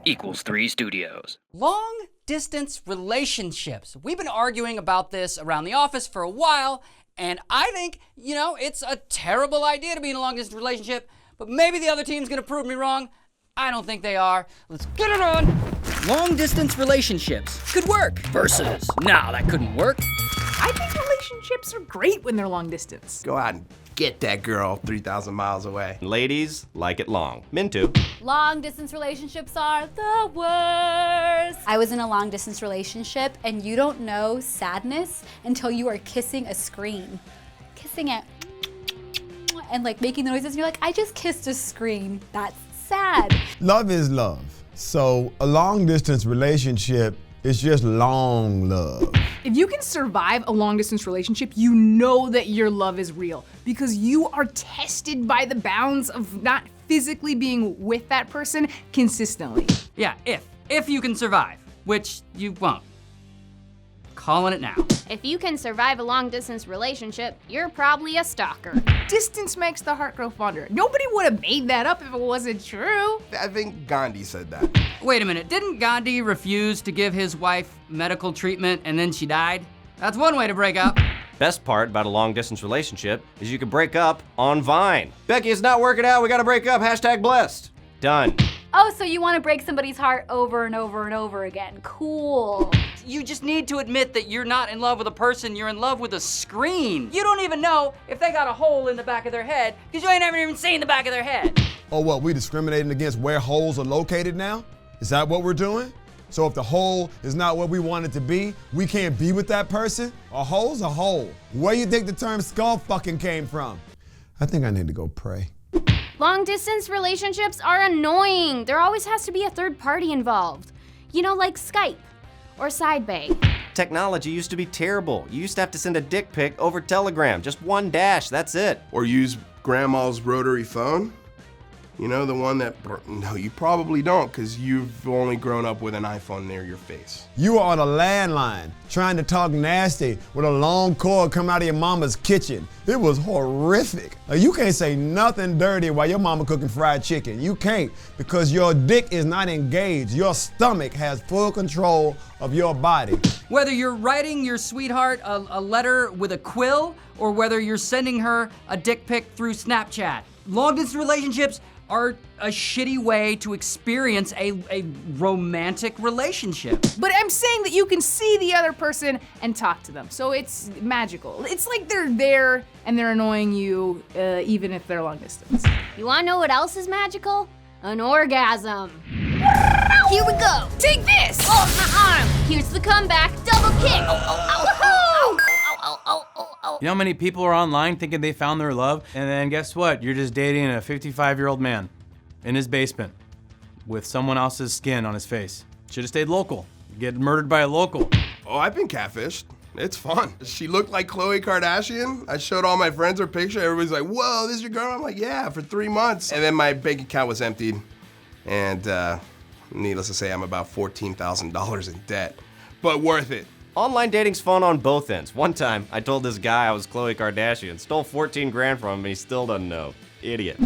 equals 3 studios. Long distance relationships. We've been arguing about this around the office for a while, and I think, it's a terrible idea to be in a long distance relationship, but maybe the other team's gonna prove me wrong. I don't think they are. Let's get it on. Long distance relationships could work versus, nah, that couldn't work. I think relationships are great when they're long distance. Go out and get that girl 3,000 miles away. Ladies like it long. Men too. Long distance relationships are the worst. I was in a long distance relationship and you don't know sadness until you are kissing a screen. Kissing it and making the noises and you're like, I just kissed a screen. That's sad. Love is love. So a long distance relationship is just long love. If you can survive a long distance relationship, you know that your love is real because you are tested by the bounds of not physically being with that person consistently. Yeah, if you can survive, which you won't. Calling it now. If you can survive a long-distance relationship, you're probably a stalker. Distance makes the heart grow fonder. Nobody would have made that up if it wasn't true. I think Gandhi said that. Wait a minute, didn't Gandhi refuse to give his wife medical treatment and then she died? That's one way to break up. Best part about a long distance relationship is you can break up on Vine. Becky, it's not working out, we gotta break up, #blessed. Done. Oh, so you want to break somebody's heart over and over and over again. Cool. You just need to admit that you're not in love with a person, you're in love with a screen. You don't even know if they got a hole in the back of their head because you ain't ever even seen the back of their head. Oh, what, we discriminating against where holes are located now? Is that what we're doing? So if the hole is not what we want it to be, we can't be with that person? A hole's a hole. Where you think the term skull fucking came from? I think I need to go pray. Long-distance relationships are annoying. There always has to be a third party involved. Like Skype or SideBay. Technology used to be terrible. You used to have to send a dick pic over Telegram, just one dash, that's it. Or use grandma's rotary phone. The one that, no, you probably don't because you've only grown up with an iPhone near your face. You were on a landline trying to talk nasty with a long cord coming out of your mama's kitchen. It was horrific. You can't say nothing dirty while your mama cooking fried chicken. You can't because your dick is not engaged. Your stomach has full control of your body. Whether you're writing your sweetheart a letter with a quill or whether you're sending her a dick pic through Snapchat, long-distance relationships are a shitty way to experience a romantic relationship. But I'm saying that you can see the other person and talk to them, so it's magical. It's like they're there and they're annoying you, even if they're long distance. You wanna know what else is magical? An orgasm. Here we go. Take this! Oh, my arm. Here's the comeback. Double kick. You know how many people are online thinking they found their love, and then guess what? You're just dating a 55-year-old man in his basement with someone else's skin on his face. Should have stayed local. Get murdered by a local. Oh, I've been catfished. It's fun. She looked like Khloe Kardashian. I showed all my friends her picture. Everybody's like, whoa, this is your girl? I'm like, yeah, for 3 months. And then my bank account was emptied. And needless to say, I'm about $14,000 in debt. But worth it. Online dating's fun on both ends. One time, I told this guy I was Khloe Kardashian, stole 14 grand from him, and he still doesn't know. Idiot.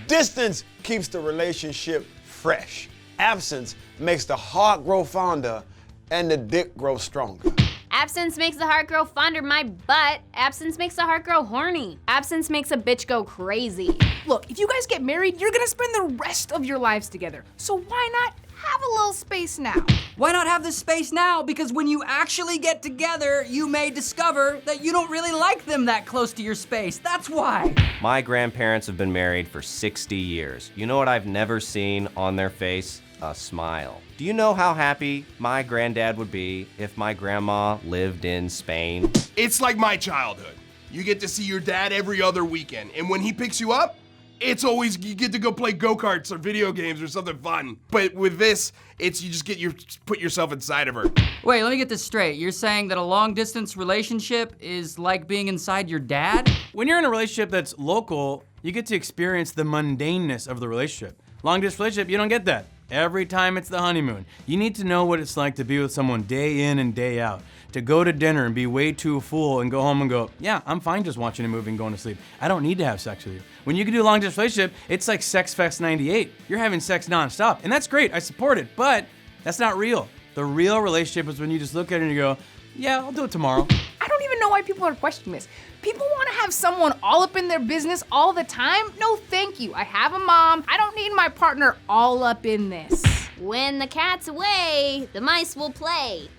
Distance keeps the relationship fresh. Absence makes the heart grow fonder and the dick grow stronger. Absence makes the heart grow fonder, my butt. Absence makes the heart grow horny. Absence makes a bitch go crazy. Look, if you guys get married, you're gonna spend the rest of your lives together. So why not have a little space now? Why not have this space now? Because when you actually get together, you may discover that you don't really like them that close to your space. That's why. My grandparents have been married for 60 years. You know what I've never seen on their face? A smile. Do you know how happy my granddad would be if my grandma lived in Spain? It's like my childhood. You get to see your dad every other weekend, and when he picks you up, it's always, you get to go play go-karts or video games or something fun. But with this, it's you just put yourself inside of her. Wait, let me get this straight. You're saying that a long-distance relationship is like being inside your dad? When you're in a relationship that's local, you get to experience the mundaneness of the relationship. Long distance relationship, you don't get that. Every time it's the honeymoon. You need to know what it's like to be with someone day in and day out. To go to dinner and be way too full and go home and go, yeah, I'm fine just watching a movie and going to sleep. I don't need to have sex with you. When you can do a long distance relationship, it's like Sex Fest 98. You're having sex nonstop. And that's great, I support it, but that's not real. The real relationship is when you just look at it and you go, yeah, I'll do it tomorrow. I don't even know why people are questioning this. People want to have someone all up in their business all the time? No, thank you. I have a mom. I don't need my partner all up in this. When the cat's away, the mice will play.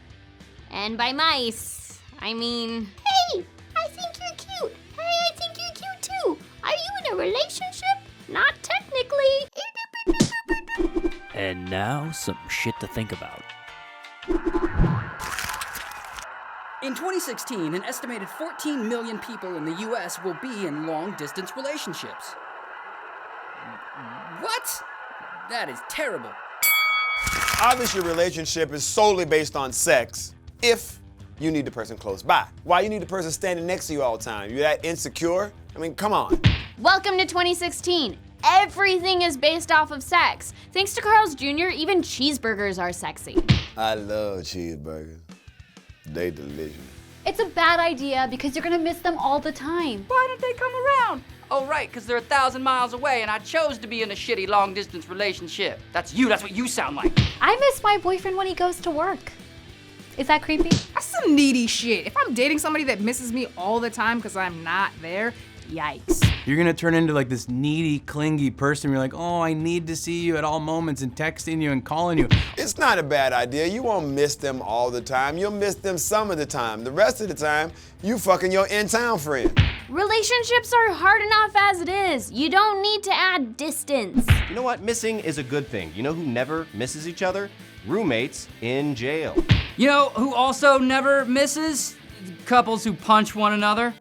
And by mice, I mean, hey, I think you're cute. Hey, I think you're cute too. Are you in a relationship? Not technically. And now, some shit to think about. In 2016, an estimated 14 million people in the US will be in long-distance relationships. What? That is terrible. Obviously, your relationship is solely based on sex if you need the person close by. Why you need the person standing next to you all the time? You're that insecure? I mean, come on. Welcome to 2016. Everything is based off of sex. Thanks to Carl's Jr., even cheeseburgers are sexy. I love cheeseburgers. They delicious. It's a bad idea because you're gonna miss them all the time. Why did they come around? Oh, right, because they're 1,000 miles away and I chose to be in a shitty long-distance relationship. That's you, that's what you sound like. I miss my boyfriend when he goes to work. Is that creepy? That's some needy shit. If I'm dating somebody that misses me all the time because I'm not there, yikes. You're gonna turn into like this needy, clingy person. You're like, oh, I need to see you at all moments and texting you and calling you. It's not a bad idea. You won't miss them all the time. You'll miss them some of the time. The rest of the time, you fucking your in-town friend. Relationships are hard enough as it is. You don't need to add distance. You know what? Missing is a good thing. You know who never misses each other? Roommates in jail. You know who also never misses? Couples who punch one another.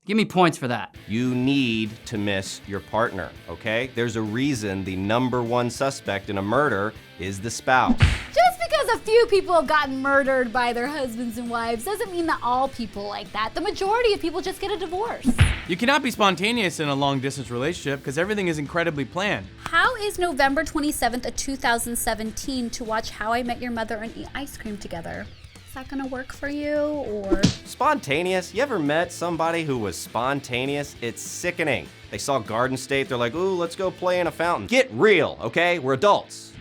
Give me points for that. You need to miss your partner, okay? There's a reason the #1 suspect in a murder is the spouse. Just because a few people have gotten murdered by their husbands and wives doesn't mean that all people like that. The majority of people just get a divorce. You cannot be spontaneous in a long distance relationship because everything is incredibly planned. How is November 27th of 2017 to watch How I Met Your Mother and eat ice cream together? Is that gonna work for you, or? Spontaneous? You ever met somebody who was spontaneous? It's sickening. They saw Garden State, they're like, ooh, let's go play in a fountain. Get real, okay? We're adults.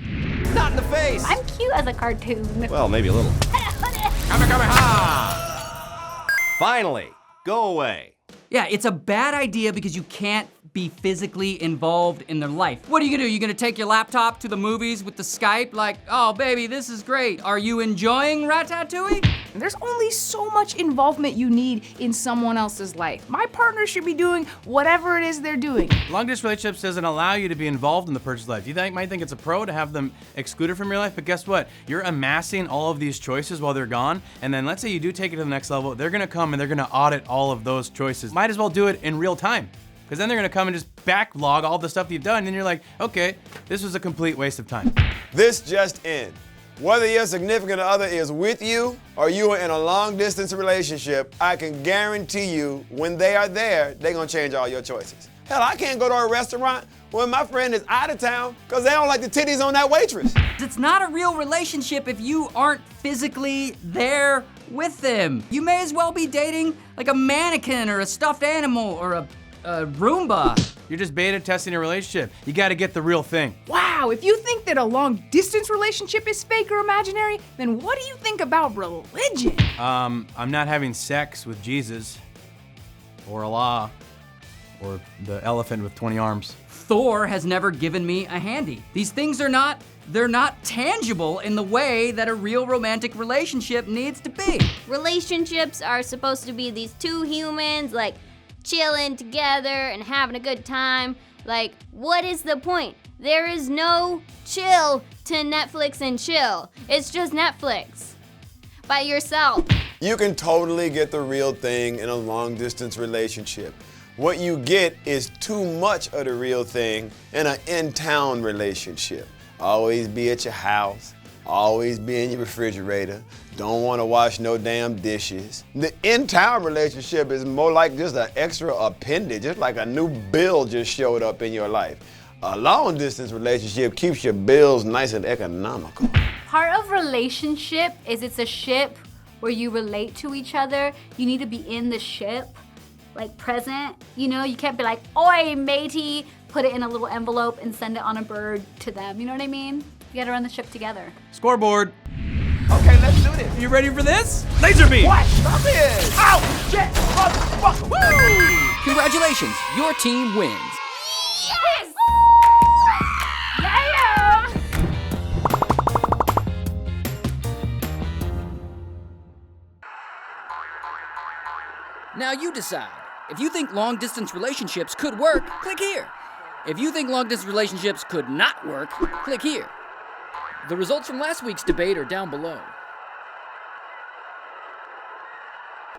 Not in the face. I'm cute as a cartoon. Well, maybe a little. Finally, go away. Yeah, it's a bad idea because you can't be physically involved in their life. What are you gonna do? You gonna take your laptop to the movies with the Skype? Like, oh baby, this is great. Are you enjoying Ratatouille? There's only so much involvement you need in someone else's life. My partner should be doing whatever it is they're doing. Long distance relationships doesn't allow you to be involved in the person's life. You might think it's a pro to have them excluded from your life, but guess what? You're amassing all of these choices while they're gone, and then let's say you do take it to the next level, they're gonna come and they're gonna audit all of those choices. Might as well do it in real time. Because then they're gonna come and just backlog all the stuff you've done, and you're like, okay, this was a complete waste of time. This just in. Whether your significant other is with you or you are in a long distance relationship, I can guarantee you when they are there, they're gonna change all your choices. Hell, I can't go to a restaurant when my friend is out of town because they don't like the titties on that waitress. It's not a real relationship if you aren't physically there with them. You may as well be dating like a mannequin or a stuffed animal or a Roomba. You're just beta testing a relationship. You gotta get the real thing. Wow, if you think that a long distance relationship is fake or imaginary, then what do you think about religion? I'm not having sex with Jesus, or Allah, or the elephant with 20 arms. Thor has never given me a handy. These things are not tangible in the way that a real romantic relationship needs to be. Relationships are supposed to be these two humans, like, chilling together and having a good time. Like, what is the point? There is no chill to Netflix and chill. It's just Netflix by yourself. You can totally get the real thing in a long distance relationship. What you get is too much of the real thing in an in-town relationship. Always be at your house, always be in your refrigerator, don't want to wash no damn dishes. The in-town relationship is more like just an extra appendage. It's like a new bill just showed up in your life. A long distance relationship keeps your bills nice and economical. Part of relationship is it's a ship where you relate to each other. You need to be in the ship, like present. You know, you can't be like, oi, matey, put it in a little envelope and send it on a bird to them. You know what I mean? You gotta run the ship together. Scoreboard. Okay, let's do this. You ready for this? Laser beam. What? Stop it! Ow! Shit! Motherfucker! Woo! Congratulations, your team wins. Yes! Yeah! Now you decide. If you think long-distance relationships could work, click here. If you think long-distance relationships could not work, click here. The results from last week's debate are down below.